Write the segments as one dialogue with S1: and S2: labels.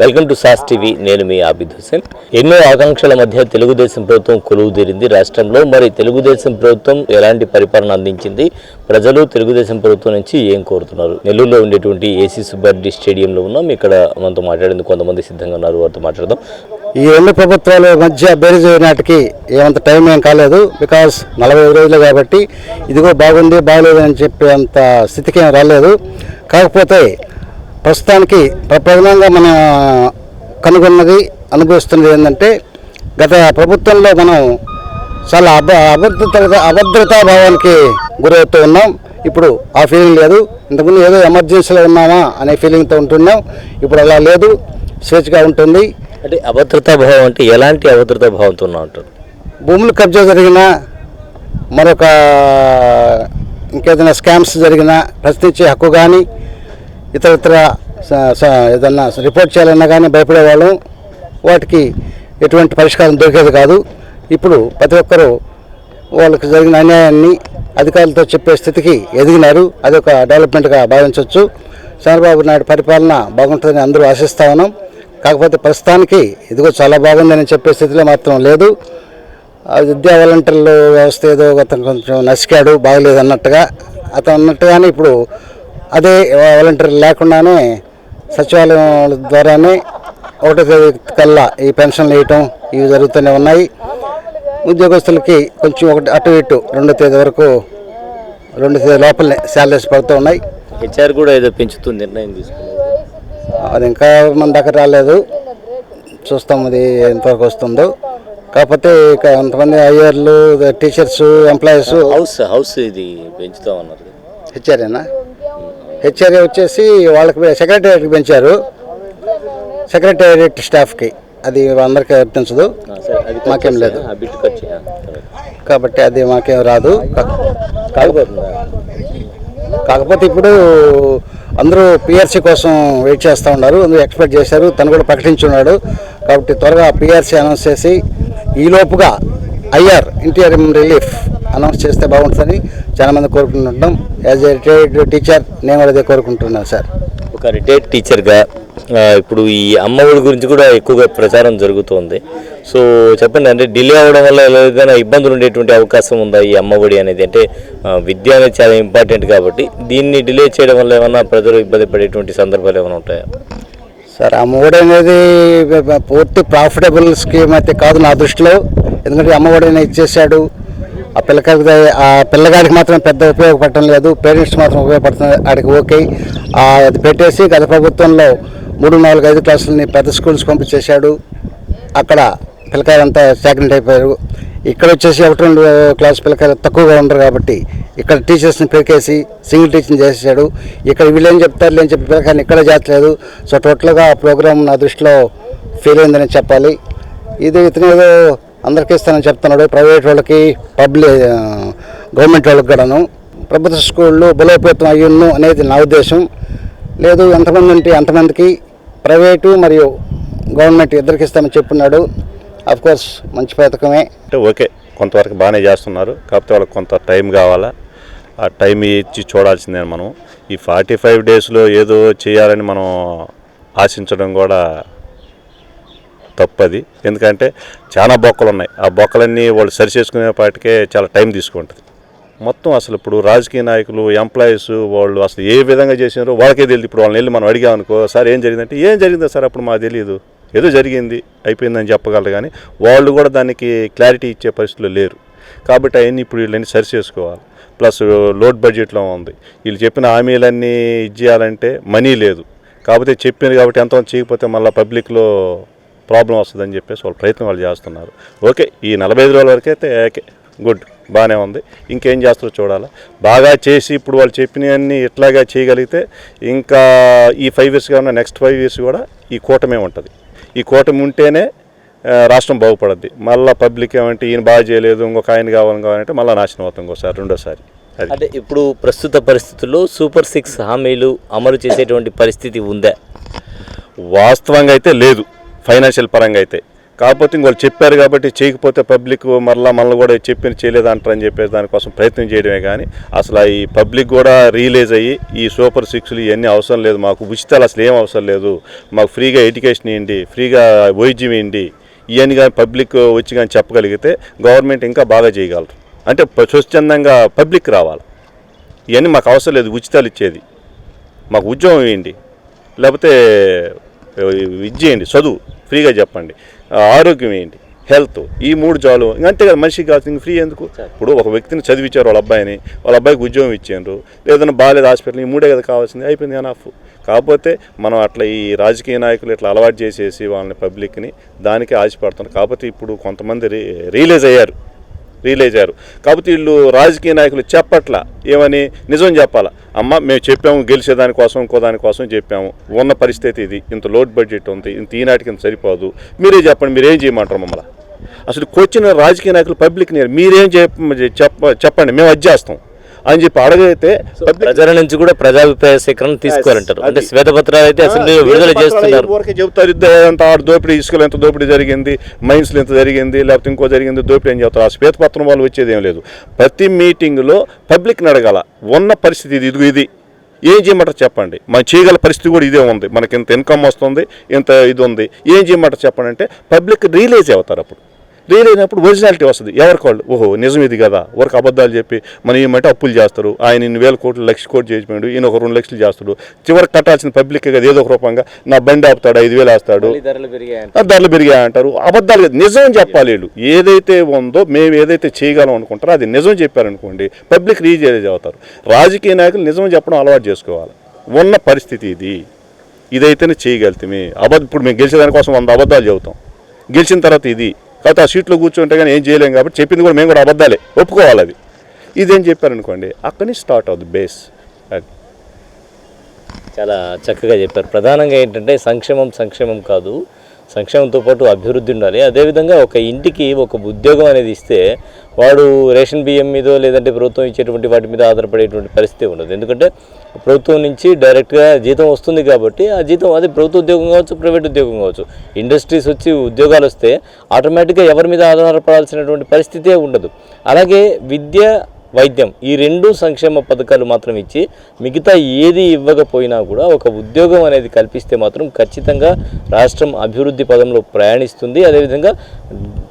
S1: Welcome to sauce TV. నేను మీ ఆబిద్ హుసేన్. ఎన్నో ఆకాంక్షల మధ్య తెలుగుదేశం ప్రభుత్వం కొలువు తీరింది రాష్ట్రంలో. మరి తెలుగుదేశం ప్రభుత్వం ఎలాంటి పరిపాలన అందించింది, ప్రజలు తెలుగుదేశం ప్రభుత్వం నుంచి ఏం కోరుతున్నారు? నెల్లూరులో ఉండేటువంటి ఏసీ సుబ్బారెడ్డి స్టేడియంలో ఉన్నాం. ఇక్కడ మనతో మాట్లాడేందుకు కొంతమంది సిద్ధంగా ఉన్నారు, వారితో మాట్లాడదాం.
S2: ఈ రెండు ప్రభుత్వాల మధ్య బేరీజ్ నాటికి ఏమంత టైం ఏం కాలేదు. బికాస్ 45 రోజులు కాబట్టి ఇదిగో బాగుంది బాగలేదు అని చెప్పే అంత స్థితికి ఏం రాలేదు. కాకపోతే ప్రస్తుతానికి ప్రధానంగా మనం కనుగొన్నది అనుభవిస్తున్నది ఏంటంటే, గత ప్రభుత్వంలో మనం చాలా అభద్రతా భావానికి గురవుతూ ఉన్నాం. ఇప్పుడు ఆ ఫీలింగ్ లేదు. ఇంతకుముందు ఏదో ఎమర్జెన్సీలో ఉన్నామా అనే ఫీలింగ్తో ఉంటున్నాం. ఇప్పుడు అలా లేదు, స్వేచ్ఛగా ఉంటుంది.
S1: అంటే అభద్రతా భావం అంటే ఎలాంటి అభద్రతా భావంతో ఉంటారు?
S2: భూములు కబ్జా జరిగినా, మరొక ఇంకేదైనా స్కామ్స్ జరిగినా ప్రశ్నించే హక్కు కానీ, ఇతర ఏదన్నా రిపోర్ట్ చేయాలన్నా కానీ భయపడేవాళ్ళం. వాటికి ఎటువంటి పరిష్కారం దొరికేది కాదు. ఇప్పుడు ప్రతి ఒక్కరూ వాళ్ళకి జరిగిన అన్యాయాన్ని అధికారులతో చెప్పే స్థితికి ఎదిగినారు. అదొక డెవలప్మెంట్గా భావించవచ్చు. చంద్రబాబు నాయుడు పరిపాలన బాగుంటుందని అందరూ ఆశిస్తా ఉన్నాం. కాకపోతే ప్రస్తుతానికి ఇదిగో చాలా బాగుందని చెప్పే స్థితిలో మాత్రం లేదు. విద్యా వాలంటీర్ల వ్యవస్థ ఏదో అతను కొంచెం నసికాడు, బాగలేదు అన్నట్టుగా అతను అన్నట్టుగానే ఇప్పుడు అదే వాలంటీర్ లేకుండానే సచివాలయం ద్వారానే 1వ తేదీ కల్లా ఈ పెన్షన్లు వేయటం ఇవి జరుగుతూనే ఉన్నాయి. ఉద్యోగస్తులకి కొంచెం అటు ఇటు 2వ తేదీ వరకు 2వ తేదీ లోపలనే శాలరీస్ పడుతూ ఉన్నాయి.
S1: హెచ్ఆర్ కూడా ఏదో పెంచుతూ నిర్ణయం తీసుకున్నారు.
S2: అది ఇంకా మన దగ్గర రాలేదు, చూస్తాం అది ఎంతవరకు వస్తుందో. కాకపోతే ఇక కొంతమంది ఐఆర్లు, టీచర్స్, ఎంప్లాయీస్
S1: హౌస్ ఇది పెంచుతామన్నారు.
S2: హెచ్ఆర్ఏనా? హెచ్ఆర్ఏ వచ్చేసి వాళ్ళకి సెక్రటేరియట్కి పెంచారు. సెక్రటేరియట్ స్టాఫ్కి అది అందరికీ వర్తించదు, మాకేం లేదు కాబట్టి అది మాకేం రాదు. కాకపోతే ఇప్పుడు అందరూ పిఆర్సీ కోసం వెయిట్ చేస్తూ ఉన్నారు, అందరూ ఎక్స్పెక్ట్ చేశారు. తను కూడా ప్రకటించున్నాడు. కాబట్టి త్వరగా పిఆర్సీ అనౌన్స్ చేసి ఈలోపుగా ఐఆర్ ఇంటీరియర్ రిలీఫ్ అనౌన్స్ చేస్తే బాగుంటుందని చాలామంది కోరుకుంటుంటాం. యాజ్ ఏ రిటైర్డ్ టీచర్ నేను కూడా అదే కోరుకుంటున్నాను సార్.
S1: ఒక రిటైర్డ్ టీచర్గా ఇప్పుడు ఈ అమ్మఒడి గురించి కూడా ఎక్కువగా ప్రచారం జరుగుతుంది. సో చెప్పండి, అంటే డిలే అవ్వడం వల్ల ఏదైనా ఇబ్బందులు ఉండేటువంటి అవకాశం ఉందా ఈ అమ్మఒడి అనేది? అంటే విద్య అనేది చాలా ఇంపార్టెంట్ కాబట్టి దీన్ని డిలే చేయడం వల్ల ఏమైనా ప్రజలు ఇబ్బంది పడేటువంటి సందర్భాలు ఏమైనా ఉంటాయా?
S2: సార్, అమ్మఒడి అనేది పూర్తి ప్రాఫిటబుల్ స్కీమ్ అయితే కాదు నా దృష్టిలో. ఎందుకంటే అమ్మఒడి అనేది ఇచ్చేసాడు, ఆ పిల్లగాడికి మాత్రం పెద్ద ఉపయోగపడటం లేదు, పేరెంట్స్ మాత్రం ఉపయోగపడుతుంది. ఆడికి ఓకే, అది పెట్టేసి గత ప్రభుత్వంలో 3, 4, 5 క్లాసులని పెద్ద స్కూల్స్ పంపించేశాడు. అక్కడ పిల్లకాయలంతా స్టాగ్నెంట్ అయిపోయారు. ఇక్కడ వచ్చేసి 1, 2 క్లాస్ పిల్లకాయలు తక్కువగా ఉండరు కాబట్టి ఇక్కడ టీచర్స్ని పెరికేసి సింగిల్ టీచింగ్ చేసేసాడు. ఇక్కడ వీళ్ళు ఏం చెప్తారు అని చెప్పి పిల్లకాయని ఇక్కడ చేస్తలేదు. సో టోటల్గా ఆ ప్రోగ్రామ్ నా దృష్టిలో ఫెయిల్ అయిందని చెప్పాలి. ఇతనేదో అందరికీ ఇస్తానని చెప్తున్నాడు, ప్రైవేట్ వాళ్ళకి, గవర్నమెంట్ వాళ్ళకి కూడాను. ప్రభుత్వ స్కూళ్ళు బలోపేతం అయ్యున్ను అనేది నా ఉద్దేశం. లేదు, ఎంతమంది ఉంటే అంతమందికి ప్రైవేటు మరియు గవర్నమెంట్ ఇద్దరికి ఇస్తామని చెప్పున్నాడు. అఫ్కోర్స్ మంచి పథకమే.
S3: అంటే ఓకే, కొంతవరకు బాగానే చేస్తున్నారు. కాకపోతే వాళ్ళకి కొంత టైం కావాలా, ఆ టైం ఇచ్చి చూడాల్సిందే. మనం ఈ 45 డేస్లో ఏదో చేయాలని మనం ఆశించడం కూడా తప్పది. ఎందుకంటే చాలా బొక్కలు ఉన్నాయి. ఆ బొక్కలన్నీ వాళ్ళు సరి చేసుకునేపాటికే చాలా టైం తీసుకుంటుంది. మొత్తం అసలు ఇప్పుడు రాజకీయ నాయకులు, ఎంప్లాయీస్ వాళ్ళు అసలు ఏ విధంగా చేసినారో వాళ్ళకే తెలియదు. ఇప్పుడు వాళ్ళని వెళ్ళి మనం అడిగామనుకో, సార్ ఏం జరిగిందంటే, ఏం జరిగిందో సార్ అప్పుడు మాకు తెలియదు, ఏదో జరిగింది అయిపోయిందని చెప్పగలరు. కానీ వాళ్ళు కూడా దానికి క్లారిటీ ఇచ్చే పరిస్థితులు లేరు. కాబట్టి అవన్నీ ఇప్పుడు వీళ్ళని సరి చేసుకోవాలి. ప్లస్ లోడ్ బడ్జెట్లో ఉంది. వీళ్ళు చెప్పిన హామీలన్నీ ఇచ్చేయాలంటే మనీ లేదు. కాకపోతే చెప్పింది కాబట్టి ఎంతమంది చేయకపోతే మళ్ళీ పబ్లిక్లో ప్రాబ్లం వస్తుందని చెప్పేసి వాళ్ళ ప్రయత్నం వాళ్ళు చేస్తున్నారు. ఓకే, ఈ 45 రోజుల వరకు అయితే ఓకే, గుడ్, బాగానే ఉంది. ఇంకేం చేస్తారో చూడాలి. బాగా చేసి ఇప్పుడు వాళ్ళు చెప్పినవన్నీ ఇట్లాగా చేయగలిగితే ఇంకా ఈ 5 years కాకుండా నెక్స్ట్ 5 years కూడా ఈ కూటమే ఉంటుంది. ఈ కూటమి ఉంటేనే రాష్ట్రం బాగుపడుద్ది. మళ్ళీ పబ్లిక్ ఏమంటే ఈయన బాగా చేయలేదు, ఇంకొక ఆయన కావాలంటే మళ్ళీ నాశనం అవుతాం ఇంకోసారి, రెండోసారి.
S1: అంటే ఇప్పుడు ప్రస్తుత పరిస్థితుల్లో సూపర్ 6 హామీలు అమలు చేసేటువంటి పరిస్థితి ఉందా?
S3: వాస్తవంగా అయితే లేదు, ఫైనాన్షియల్ పరంగా అయితే. కాకపోతే ఇంకోళ్ళు చెప్పారు కాబట్టి చేయకపోతే పబ్లిక్ మళ్ళీ కూడా చేయలేదు అంటారని చెప్పేసి దానికోసం ప్రయత్నం చేయడమే కానీ అసలు ఈ పబ్లిక్ కూడా రియలైజ్ అయ్యి ఈ సూపర్ సిక్స్లు ఇవన్నీ అవసరం లేదు, మాకు ఉచితాలు అసలు ఏం అవసరం లేదు, మాకు ఫ్రీగా ఎడ్యుకేషన్ ఇవ్వండి, ఫ్రీగా వైద్యం ఇవ్వండి, ఇవన్నీ కానీ పబ్లిక్ వచ్చి కానీ చెప్పగలిగితే గవర్నమెంట్ ఇంకా బాగా చేయగలరు. అంటే స్వచ్ఛందంగా పబ్లిక్ రావాలి, ఇవన్నీ మాకు అవసరం లేదు ఉచితాలు ఇచ్చేది, మాకు ఉద్యోగం ఇవ్వండి, లేకపోతే విద్య చేయండి, చదువు ఫ్రీగా చెప్పండి, ఆరోగ్యం ఏంటి, హెల్త్, ఈ 3 చాలు. అంతే కదా మనిషికి కావాల్సింది ఫ్రీ ఎందుకు? ఇప్పుడు ఒక వ్యక్తిని చదివించారు వాళ్ళ అబ్బాయికి ఉద్యోగం ఇచ్చారు, లేదన్నా బాగాలేదు హాస్పిటల్, ఈ 3 కదా కావాల్సింది, అయిపోయింది ఎనఫ్. కాకపోతే మనం అట్లా ఈ రాజకీయ నాయకులు ఇట్లా అలవాటు చేసేసి వాళ్ళని పబ్లిక్ని దానికే ఆశపడుతున్నారు. కాకపోతే ఇప్పుడు కొంతమంది రియలైజ్ అయ్యారు. కాకపోతే వీళ్ళు రాజకీయ నాయకులు చెప్పట్లా, ఏమని నిజం చెప్పాలా, అమ్మ మేము చెప్పాము గెలిచేదానికోసం ఇంకో దానికోసం చెప్పాము, ఉన్న పరిస్థితి ఇది, ఇంత లోడ్ బడ్జెట్ ఉంది, ఇంత ఈనాటికి ఇంత సరిపోదు, మీరే చెప్పండి, మీరేం చేయమంటారు మమ్మల్ని? అసలు వచ్చిన రాజకీయ నాయకులు పబ్లిక్ని మీరేం చెప్పండి మేము అది చేస్తాం అని చెప్పి అడగైతే
S1: ప్రజల నుంచి కూడా ప్రజాభిప్రాయ సేకరణ తీసుకోవాలంటారు. అంటే శ్వేతపత్రాలు అయితే అసెంబ్లీ విడుదల చేస్తున్నారు,
S3: ఊరికే చెబుతారు ఎంత దోపిడీ, ఇసుకలు ఎంత దోపిడీ జరిగింది, మైన్స్లో ఎంత జరిగింది, లేకపోతే ఇంకో జరిగింది దోపిడీ అని చెప్తారు. ఆ శ్వేతపత్రం వాళ్ళు వచ్చేది ఏం లేదు. ప్రతి మీటింగ్లో పబ్లిక్ని అడగాల, ఉన్న పరిస్థితి ఇది ఏం చేయమంటారు చెప్పండి, మనం చేయగల పరిస్థితి కూడా ఇదే ఉంది, మనకి ఇంత ఇన్కమ్ వస్తుంది, ఇంత ఇది ఉంది, ఏం చేయమంటారు చెప్పండి అంటే పబ్లిక్ రియలైజ్ అవుతారు. అప్పుడు రియల్ అయినప్పుడు ఒరిజినాలిటీ వస్తుంది. ఎవరికి వాళ్ళు ఓహో నిజం ఇది కదా, ఊరికి అబద్ధాలు చెప్పి మనం ఏమంటే అప్పులు చేస్తారు, ఆయన 1,000 కోట్లు 1,00,000 కోట్లు చేసిపోయాడు, ఈయన ఒక 2 లక్షలు చేస్తాడు, చివరికి కట్టాల్సిన పబ్లిక్ కదా ఏదో ఒక రూపంగా, నా బండి ఆపుతాడు 5,000 వేస్తాడు, ధరలు పెరిగాయంటారు. అబద్ధాలు కదా, నిజం చెప్పాలి. వీళ్ళు ఏదైతే ఉందో మేము ఏదైతే చేయగలం అనుకుంటారో అది నిజం చెప్పారనుకోండి పబ్లిక్ రియలైజ్ అవుతారు. రాజకీయ నాయకులు నిజం చెప్పడం అలవాటు చేసుకోవాలి. ఉన్న పరిస్థితి ఇదైతేనే చేయగలుగుతామే. ఇప్పుడు మేము గెలిచేదానికోసం 100 అబద్ధాలు చెబుతాం, గెలిచిన తర్వాత ఇది కాబట్టి ఆ సీట్లో కూర్చుంటే కానీ ఏం చేయలేం కాబట్టి చెప్పింది కూడా మేము కూడా అబద్ధాలే ఒప్పుకోవాలి. అది ఇదేం చెప్పారనుకోండి అక్కడి నుంచి స్టార్ట్ అవుతుంది బేస్. అది
S1: చాలా చక్కగా చెప్పారు. ప్రధానంగా ఏంటంటే సంక్షేమం కాదు, సంక్షేమంతో పాటు అభివృద్ధి ఉండాలి. అదేవిధంగా ఒక ఇంటికి ఒక ఉద్యోగం అనేది ఇస్తే వాడు రేషన్ బియ్యం మీదో లేదంటే ప్రభుత్వం ఇచ్చేటువంటి వాటి మీద ఆధారపడేటువంటి పరిస్థితి ఉండదు. ఎందుకంటే ప్రభుత్వం నుంచి డైరెక్ట్గా జీతం వస్తుంది కాబట్టి ఆ జీతం అది ప్రభుత్వ ఉద్యోగం కావచ్చు, ప్రైవేట్ ఉద్యోగం కావచ్చు. ఇండస్ట్రీస్ వచ్చి ఉద్యోగాలు వస్తే ఆటోమేటిక్గా ఎవరి మీద ఆధారపడాల్సినటువంటి పరిస్థితే ఉండదు. అలాగే విద్య, వైద్యం ఈ 2 సంక్షేమ పథకాలు మాత్రం ఇచ్చి మిగతా ఏది ఇవ్వకపోయినా కూడా ఒక ఉద్యోగం అనేది కల్పిస్తే మాత్రం ఖచ్చితంగా రాష్ట్రం అభివృద్ధి పదంలో ప్రయాణిస్తుంది. అదేవిధంగా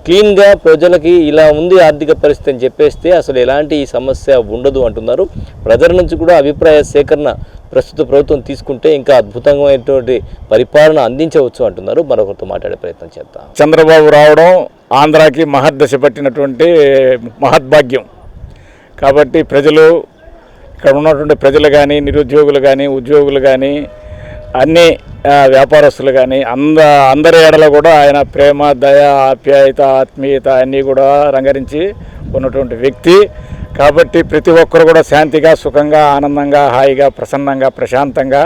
S1: క్లీన్గా ప్రజలకి ఇలా ఉంది ఆర్థిక పరిస్థితి అని చెప్పేస్తే అసలు ఎలాంటి సమస్య ఉండదు అంటున్నారు. ప్రజల నుంచి కూడా అభిప్రాయ సేకరణ ప్రస్తుత ప్రభుత్వం తీసుకుంటే ఇంకా అద్భుతమైనటువంటి పరిపాలన అందించవచ్చు అంటున్నారు. మరొకరితో మాట్లాడే ప్రయత్నం చేద్దాం.
S4: చంద్రబాబు రావడం ఆంధ్రాకి మహర్దశ పట్టినటువంటి మహద్భాగ్యం. కాబట్టి ప్రజలు, ఇక్కడ ఉన్నటువంటి ప్రజలు కానీ, నిరుద్యోగులు కానీ, ఉద్యోగులు కానీ, అన్ని వ్యాపారస్తులు కానీ అందరి ఏడల కూడా ఆయన ప్రేమ, దయ, ఆప్యాయత, ఆత్మీయత అన్నీ కూడా రంగరించి ఉన్నటువంటి వ్యక్తి. కాబట్టి ప్రతి ఒక్కరు కూడా శాంతిగా, సుఖంగా, ఆనందంగా, హాయిగా, ప్రసన్నంగా, ప్రశాంతంగా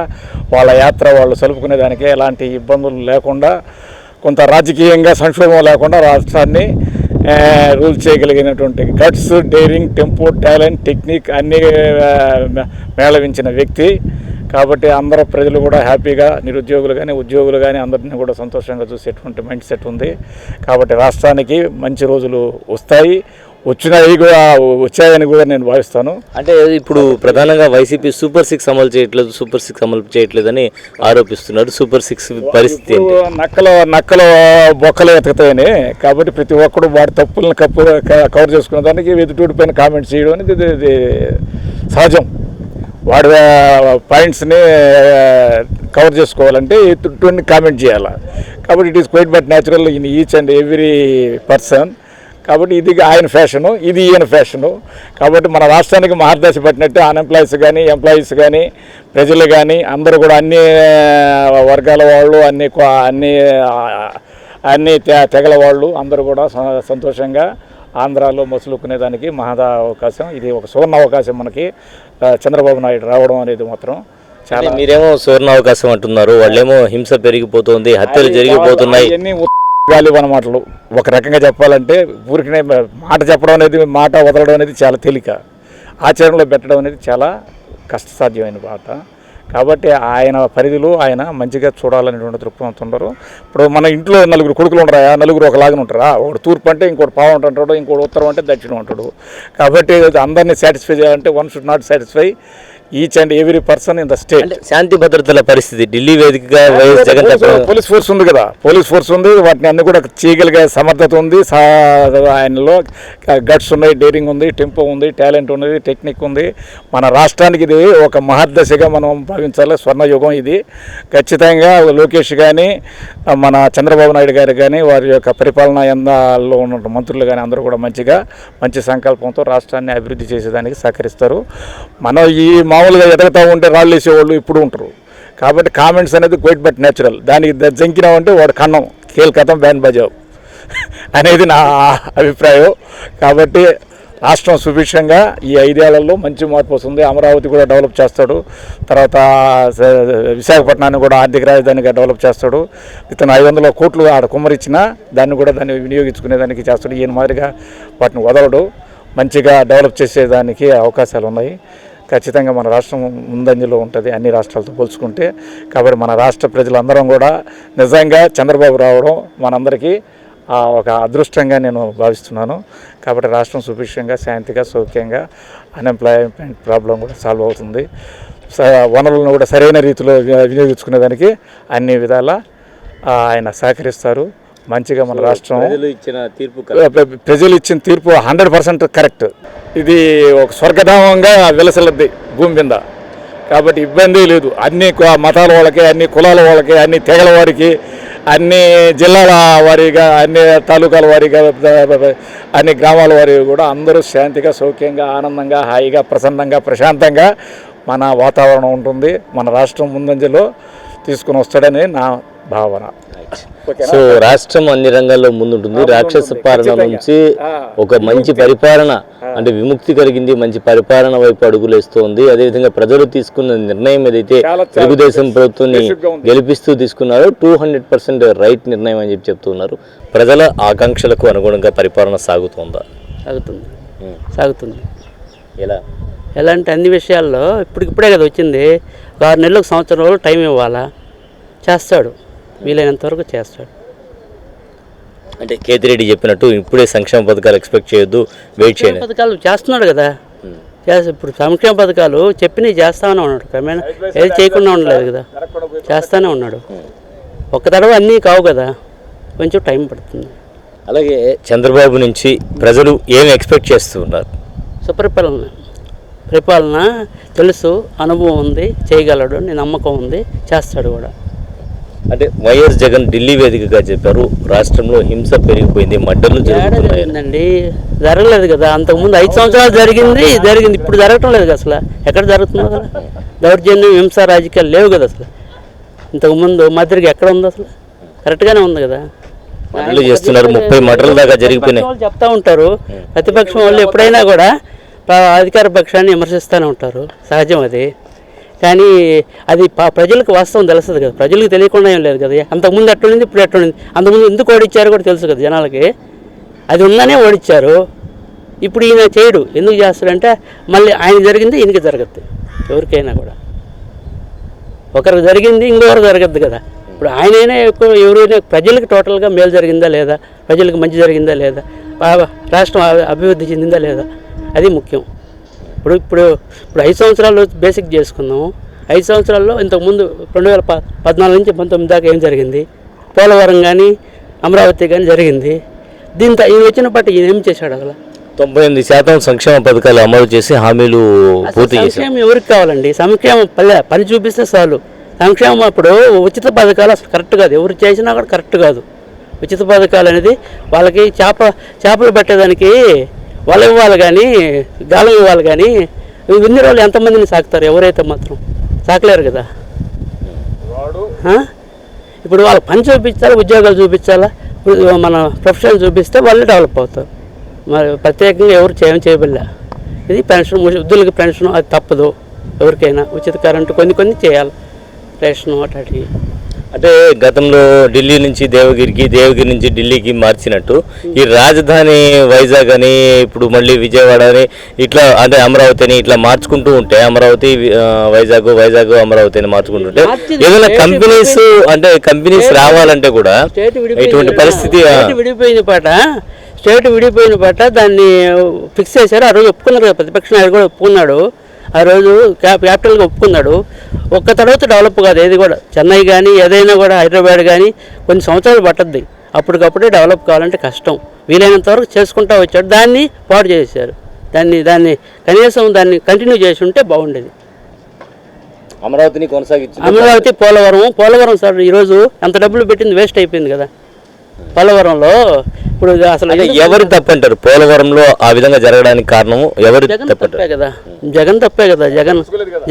S4: వాళ్ళ యాత్ర వాళ్ళు సలుపుకునేదానికి ఎలాంటి ఇబ్బందులు లేకుండా, కొంత రాజకీయంగా సంక్షోభం లేకుండా రాష్ట్రాన్ని రూల్ చేయగలిగినటువంటి guts, daring, tempo, talent, technique అన్నీ మేళవించిన వ్యక్తి. కాబట్టి అందరూ ప్రజలు కూడా హ్యాపీగా, నిరుద్యోగులు కానీ, ఉద్యోగులు కానీ అందరినీ కూడా సంతోషంగా చూసేటువంటి మైండ్ సెట్ ఉంది. కాబట్టి రాష్ట్రానికి మంచి రోజులు వస్తాయి, వచ్చాయని కూడా నేను భావిస్తాను.
S1: అంటే ఇప్పుడు ప్రధానంగా వైసీపీ సూపర్ 6 అమలు చేయట్లేదని ఆరోపిస్తున్నారు. సూపర్ 6 పరిస్థితి
S4: నక్కల బొక్కలు ఎతుకుతాయని. కాబట్టి ప్రతి ఒక్కరు వాడి తప్పులను కవర్ చేసుకునే దానికి ఎదుటి పైన కామెంట్స్ చేయడం అనేది ఇది సహజం. వాడి పాయింట్స్ని కవర్ చేసుకోవాలంటే ఎదుటి కామెంట్ చేయాలి. కాబట్టి it is quite but natural in each and every person. కాబట్టి ఇది ఆయన ఫ్యాషను, ఇది ఈయన ఫ్యాషను. కాబట్టి మన రాష్ట్రానికి మహర్దశ పట్టినట్టు అన్ఎంప్లాయీస్ కానీ, ఎంప్లాయీస్ కానీ, ప్రజలు కానీ అందరూ కూడా అన్ని వర్గాల వాళ్ళు, అన్ని తెగల వాళ్ళు అందరూ కూడా సంతోషంగా ఆంధ్రాలో మసులుకునేదానికి మహదా అవకాశం. ఇది ఒక సువర్ణ అవకాశం మనకి చంద్రబాబు నాయుడు రావడం అనేది మాత్రం చాలా.
S1: మీరేమో సువర్ణ అవకాశం అంటున్నారు, వాళ్ళేమో హింస పెరిగిపోతుంది, హత్యలు జరిగిపోతున్నాయి.
S4: గాలివన మాటలు. ఒక రకంగా చెప్పాలంటే ఊరికనే మాట చెప్పడం అనేది, మాట వదలడం అనేది చాలా తేలిక, ఆచరణలో పెట్టడం అనేది చాలా కష్టసాధ్యమైన మాట. కాబట్టి ఆయన పరిధిలో ఆయన మంచిగా చూడాలనేటువంటి దృక్పథంతో ఉన్నారు. ఇప్పుడు మన ఇంట్లో నలుగురు కొడుకులు ఉండరా, నలుగురు ఒకలాగా ఉంటారా? ఒకటి తూర్పు అంటే ఇంకోటి పావం అంటాడు, ఇంకోటి ఉత్తరం అంటే దక్షిణం అంటాడు. కాబట్టి అందరినీ సాటిస్ఫై చేయాలంటే one should not satisfy each and every person in the state.
S1: శాంతి భద్రతల పరిస్థితి ఢిల్లీ వేదికగా వైఎస్ జగన్
S4: పోలీస్ ఫోర్స్ ఉంది కదా, పోలీస్ ఫోర్స్ ఉంది, వాటిని అన్ని కూడా చేయగలిగే సమర్థత ఉంది, ఆయనలో గట్స్ ఉన్నాయి, డేరింగ్ ఉంది, టెంపో ఉంది, టాలెంట్ ఉంది, టెక్నిక్ ఉంది. మన రాష్ట్రానికి ఇది ఒక మహర్దశగా మనం భావించాలి, స్వర్ణయుగం ఇది. ఖచ్చితంగా లోకేష్ కానీ మన చంద్రబాబు నాయుడు గారు కానీ వారి యొక్క పరిపాలనా యంత్రాల్లో ఉన్న మంత్రులు కానీ అందరూ కూడా మంచి సంకల్పంతో రాష్ట్రాన్ని అభివృద్ధి చేసేదానికి సహకరిస్తారు. మనం ఈ మామూలుగా ఎదగతా ఉంటే రాళ్ళు వేసేవాళ్ళు ఇప్పుడు ఉంటారు. కాబట్టి కామెంట్స్ అనేది క్వైట్ బట్ న్యాచురల్. దానికి జంకినామంటే వాడు కన్నం కేల్కతం బ్యాన్ బజావ్ అనేది నా అభిప్రాయం. కాబట్టి రాష్ట్రం సుభిక్షంగా ఈ 5 ఏళ్లలో మంచి మార్పు వస్తుంది. అమరావతి కూడా డెవలప్ చేస్తాడు, తర్వాత విశాఖపట్నాన్ని కూడా ఆర్థిక రాజధానిగా డెవలప్ చేస్తాడు. ఇతను 500 కోట్లు ఆడ కుమ్మరిచ్చినా దాన్ని వినియోగించుకునేదానికి చేస్తాడు. ఈయన మాదిరిగా వాటిని వదలడు, మంచిగా డెవలప్ చేసేదానికి అవకాశాలు ఉన్నాయి. ఖచ్చితంగా మన రాష్ట్రం ముందంజలో ఉంటుంది అన్ని రాష్ట్రాలతో పోల్చుకుంటే. కాబట్టి మన రాష్ట్ర ప్రజలందరం కూడా నిజంగా చంద్రబాబు రావడం మనందరికీ ఒక అదృష్టంగా నేను భావిస్తున్నాను. కాబట్టి రాష్ట్రం సుభిక్షంగా, శాంతిగా, సౌఖ్యంగా, అన్ఎంప్లాయ్మెంట్ ప్రాబ్లం కూడా సాల్వ్ అవుతుంది. వనరులను కూడా సరైన రీతిలో వినియోగించుకునేదానికి అన్ని విధాల ఆయన సహకరిస్తారు. మంచిగా మన రాష్ట్రం ప్రజలు ఇచ్చిన తీర్పు 100% కరెక్ట్. ఇది ఒక స్వర్గధామంగా వెలసలద్ది భూమి మీద. కాబట్టి ఇబ్బంది లేదు. అన్ని మతాల వాళ్ళకి, అన్ని కులాల వాళ్ళకి, అన్ని తెగల వారికి, అన్ని జిల్లాల వారీగా, అన్ని తాలూకాల వారీగా, అన్ని గ్రామాల వారికి కూడా అందరూ శాంతిగా, సౌఖ్యంగా, ఆనందంగా, హాయిగా, ప్రసన్నంగా, ప్రశాంతంగా మన వాతావరణం ఉంటుంది. మన రాష్ట్రం ముందంజలో తీసుకుని వస్తాడని నా భావన.
S1: సో రాష్ట్రం అన్ని రంగాల్లో ముందుంటుంది. రాక్షస పాలన నుంచి ఒక మంచి పరిపాలన అంటే విముక్తి కలిగింది, మంచి పరిపాలన వైపు అడుగులేస్తోంది. అదేవిధంగా ప్రజలు తీసుకున్న నిర్ణయం ఏదైతే తెలుగుదేశం ప్రభుత్వాన్ని గెలిపిస్తూ తీసుకున్నారో 200% రైట్ నిర్ణయం అని చెప్తున్నారు. ప్రజల ఆకాంక్షలకు అనుగుణంగా పరిపాలన సాగుతుందా?
S5: సాగుతుంది.
S1: ఎలా
S5: అంటే అన్ని విషయాల్లో ఇప్పుడే కదా వచ్చింది. 6 నెలలకు, సంవత్సరం రోజులు టైం ఇవ్వాలా, చేస్తాడు, వీలైనంత వరకు చేస్తాడు.
S1: అంటే కేతిరెడ్డి చెప్పినట్టు ఇప్పుడే సంక్షేమ పథకాలు ఎక్స్పెక్ట్ చేయొద్దు, వెయిట్ చేయండి.
S5: పథకాలు చేస్తున్నాడు కదా, ఇప్పుడు సంక్షేమ పథకాలు చెప్పినవి చేస్తానే ఉన్నాడు. క్రమేణా ఏది చేయకుండా ఉండలేదు కదా, చేస్తానే ఉన్నాడు. ఒక్క తడవ అన్నీ కావు కదా, కొంచెం టైం పడుతుంది.
S1: అలాగే చంద్రబాబు నుంచి ప్రజలు ఏమి ఎక్స్పెక్ట్ చేస్తూ ఉన్నారు?
S5: పరిపాలన తెలుసు, అనుభవం ఉంది, చేయగలడు, నేను నమ్మకం ఉంది, చేస్తాడు కూడా.
S1: అంటే వైఎస్ జగన్ ఢిల్లీ వేదికగా చెప్పారు రాష్ట్రంలో హింస పెరిగిపోయింది, మడ్డలు
S5: జరుగుతున్నాయండి. జరగలేదు కదా, అంతకుముందు 5 సంవత్సరాలు జరిగింది. ఇప్పుడు జరగటం లేదు కదా, అసలు ఎక్కడ జరుగుతుంది? అసలు దౌర్జన్యం, హింస, రాజకీయాలు లేవు కదా అసలు. ఇంతకుముందు మాదిరిగా ఎక్కడ ఉంది? అసలు కరెక్ట్గానే ఉంది కదా.
S1: మడ్డలు చేస్తున్నారు, 30 మడ్డల దాకా జరిగిపోయినాయి
S5: చెప్తా ఉంటారు. ప్రతిపక్షం వాళ్ళు ఎప్పుడైనా కూడా అధికార పక్షాన్ని విమర్శిస్తూనే ఉంటారు, సహజం అది. కానీ అది ప్రజలకు వాస్తవం తెలుస్తుంది కదా, ప్రజలకు తెలియకుండా ఏం లేదు కదా. అంతకుముందు ఎట్లుంది, ఇప్పుడు ఎట్లుంది. అంతకుముందు ఎందుకు ఓడిచ్చారో కూడా తెలుసు కదా జనాలకి. అది ఉందనే ఓడిచ్చారు. ఇప్పుడు ఈయన చేయడు, ఎందుకు చేస్తాడంటే మళ్ళీ ఆయన జరిగింది ఈయనకి జరగద్దు. ఎవరికైనా కూడా ఒకరికి జరిగింది ఇంకొకరు జరగద్దు కదా. ఇప్పుడు ఆయనైనా ఎవరైనా ప్రజలకు టోటల్గా మేలు జరిగిందా లేదా, ప్రజలకు మంచి జరిగిందా లేదా, రాష్ట్రం అభివృద్ధి చెందిందా లేదా, అది ముఖ్యం. ఇప్పుడు 5 సంవత్సరాలు బేసిక్ చేసుకుందాము. 5 సంవత్సరాల్లో ఇంతకుముందు 2014 నుంచి 19 దాకా ఏం జరిగింది? పోలవరం కానీ, అమరావతి కానీ జరిగింది. దీంతో ఈయన వచ్చిన పాటు ఈయన ఏం చేశాడు? అసలు
S1: 98% సంక్షేమ పథకాలు అమలు చేసి హామీలు పూర్తి చేశారు.
S5: సంక్షేమం ఎవరికి కావాలండి? సంక్షేమం పని చూపిస్తే చాలు. సంక్షేమం ఇప్పుడు ఉచిత పథకాలు అసలు కరెక్ట్ కాదు, ఎవరు చేసినా కూడా కరెక్ట్ కాదు. ఉచిత పథకాలు అనేది వాళ్ళకి చేపలు పట్టేదానికి వాళ్ళు ఇవ్వాలి కానీ, గాలం ఇవ్వాలి కానీ, ఇన్ని రోజులు ఎంతమందిని సాకుతారు? ఎవరైతే మాత్రం సాకలేరు కదా. ఇప్పుడు వాళ్ళ పని చూపించాలా, ఉద్యోగాలు చూపించాలా, మన ప్రొఫెషన్ చూపిస్తే వాళ్ళు డెవలప్ అవుతారు. మరి ప్రత్యేకంగా ఎవరు చేయబడలే. ఇది పెన్షన్, వృద్ధులకి పెన్షన్ అది తప్పదు. ఎవరికైనా ఉచిత కరెంటు కొన్ని చేయాలి, రేషన్ అటు
S1: అంటే గతంలో ఢిల్లీ నుంచి దేవగిరికి, దేవగిరి నుంచి ఢిల్లీకి మార్చినట్టు ఈ రాజధాని వైజాగ్ అని, ఇప్పుడు మళ్ళీ విజయవాడ అని, ఇట్లా అంటే అమరావతి అని ఇట్లా మార్చుకుంటూ ఉంటే, అమరావతి వైజాగ్, వైజాగ్ అమరావతి అని మార్చుకుంటుంటే ఏదైనా కంపెనీస్ అంటే కంపెనీస్ రావాలంటే కూడా ఇటువంటి పరిస్థితి
S5: స్టేట్ విడిపోయిన పాట దాన్ని ఫిక్స్ చేశారు. ఆ రోజు ఒప్పుకున్నారు కదా, ప్రతిపక్ష నాయకుడు కూడా ఒప్పుకున్నాడు. ఆ రోజు క్యాపిటల్గా ఒప్పుకున్నాడు. ఒక్క తర్వాత డెవలప్ కాదు ఏది కూడా. చెన్నై కానీ ఏదైనా కూడా, హైదరాబాద్ కానీ కొన్ని సంవత్సరాలు పట్టద్ది. అప్పటికప్పుడే డెవలప్ కావాలంటే కష్టం. వీలైనంత వరకు చేసుకుంటూ వచ్చాడు, దాన్ని పాడు చేశారు. దాన్ని కనీసం దాన్ని కంటిన్యూ చేసి ఉంటే బాగుండేది.
S1: అమరావతిని కొనసాగించి
S5: అమరావతి, పోలవరం సార్ ఈరోజు ఎంత డబ్బులు పెట్టింది వేస్ట్ అయిపోయింది కదా పోలవరంలో. ఇప్పుడు అసలు
S1: ఎవరు తప్పంటారు పోలవరంలో ఆ విధంగా జరగడానికి కారణం ఎవరు
S5: తప్పే కదా, జగన్ తప్పే కదా.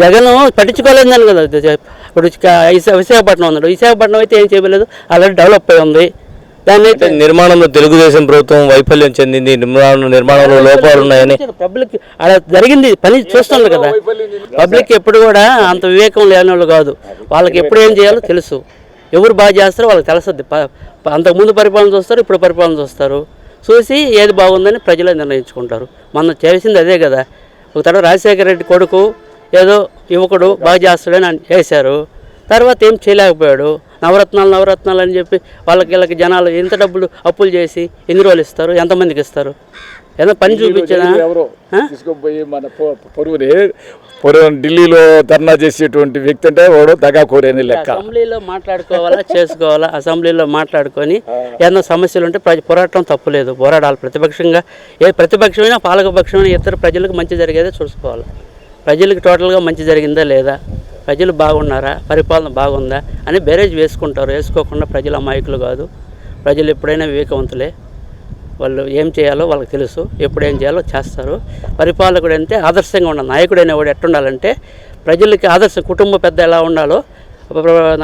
S5: జగన్ పట్టించుకోలేదని కదా. ఇప్పుడు విశాఖపట్నం ఉన్నాడు, విశాఖపట్నం అయితే ఏం చేయలేదు, ఆల్రెడీ డెవలప్ అయి ఉంది. దాన్ని అయితే
S1: నిర్మాణంలో తెలుగుదేశం ప్రభుత్వం వైఫల్యం చెందింది, నిర్మాణంలో లోపాలు ఉన్నాయని
S5: పబ్లిక్ అలా జరిగింది, పని చూస్తున్నారు కదా. పబ్లిక్ ఎప్పుడు కూడా అంత వివేకం లేని వాళ్ళు కాదు. వాళ్ళకి ఎప్పుడు ఏం చేయాలో తెలుసు, ఎవరు బాగా చేస్తారో వాళ్ళకి తెలుస్తుంది. అంతకుముందు పరిపాలన చూస్తారు, ఇప్పుడు పరిపాలన చూసి ఏది బాగుందని ప్రజలే నిర్ణయించుకుంటారు. మనం చేసింది అదే కదా. ఒక తడ రాజశేఖర రెడ్డి కొడుకు ఏదో యువకుడు బాగా చేస్తాడని చేశారు, తర్వాత ఏం చేయలేకపోయాడు. నవరత్నాలు అని చెప్పి వీళ్ళకి జనాలు ఎంత డబ్బులు అప్పులు చేసి ఎన్ని రోజులు ఇస్తారు, ఎంతమందికి ఇస్తారు? ఏదో పని చూపించదా?
S4: తీసుకుపోయి మన పొరుగు ఢిల్లీలో ధర్నా చేసేటువంటి వ్యక్తి అంటే వాడు దగాకోరేని లెక్క.
S5: అసెంబ్లీలో మాట్లాడుకోవాలా, చేసుకోవాలా. అసెంబ్లీలో మాట్లాడుకొని ఏదైనా సమస్యలు ఉంటే పోరాటం తప్పులేదు, పోరాడాలి. ప్రతిపక్షంగా ఏ ప్రతిపక్షమైనా పాలకపక్షమైనా ఇతర ప్రజలకు మంచి జరిగేదే చూసుకోవాలి. ప్రజలకు టోటల్గా మంచి జరిగిందా లేదా, ప్రజలు బాగున్నారా, పరిపాలన బాగుందా అని బేరేజ్ వేసుకుంటారు. వేసుకోకుండా ప్రజలు అమాయకులు కాదు. ప్రజలు ఎప్పుడైనా వివేకవంతులే. వాళ్ళు ఏం చేయాలో వాళ్ళకి తెలుసు, ఎప్పుడు ఏం చేయాలో చేస్తారు. పరిపాలకుడు అంటే ఆదర్శంగా ఉండాలి. నాయకుడైన వాడు ఎట్టుండాలంటే ప్రజలకి ఆదర్శం, కుటుంబ పెద్ద ఎలా ఉండాలో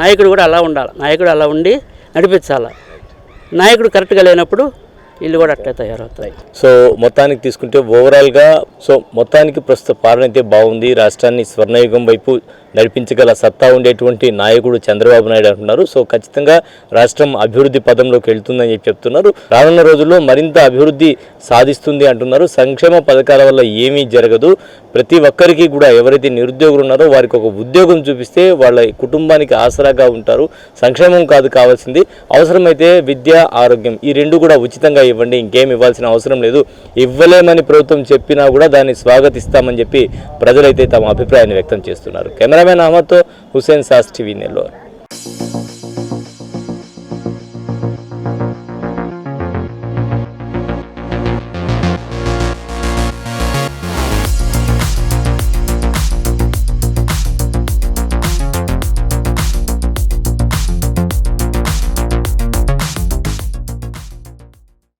S5: నాయకుడు కూడా అలా ఉండాలి. నాయకుడు అలా ఉండి నడిపించాలి. నాయకుడు కరెక్ట్గా లేనప్పుడు ఇల్లు కూడా అట్లే తయారవుతాయి.
S1: సో మొత్తానికి తీసుకుంటే ఓవరాల్గా మొత్తానికి ప్రస్తుత పాలన అయితే బాగుంది. రాష్ట్రాన్ని స్వర్ణయుగం వైపు నడిపించగల సత్తా ఉండేటువంటి నాయకుడు చంద్రబాబు నాయుడు అంటున్నారు. సో ఖచ్చితంగా రాష్ట్రం అభివృద్ధి పదంలోకి వెళ్తుందని చెప్తున్నారు. రానున్న రోజుల్లో మరింత అభివృద్ధి సాధిస్తుంది అంటున్నారు. సంక్షేమ పథకాల వల్ల ఏమీ జరగదు, ప్రతి ఒక్కరికి కూడా ఎవరైతే నిరుద్యోగులు ఉన్నారో వారికి ఒక ఉద్యోగం చూపిస్తే వాళ్ళ కుటుంబానికి ఆసరాగా ఉంటారు. సంక్షేమం కాదు కావాల్సింది, అవసరమైతే విద్య, ఆరోగ్యం ఈ రెండు కూడా ఉచితంగా ఇవ్వండి, ఇంకేం ఇవ్వాల్సిన అవసరం లేదు. ఇవ్వలేమని ప్రభుత్వం చెప్పినా కూడా దాన్ని స్వాగతిస్తామని చెప్పి ప్రజలైతే తమ అభిప్రాయాన్ని వ్యక్తం చేస్తున్నారు. కెమెరామెన్ అహ్మద్తో హుసేన్ సాస్ టీవీ నెల్లూరు.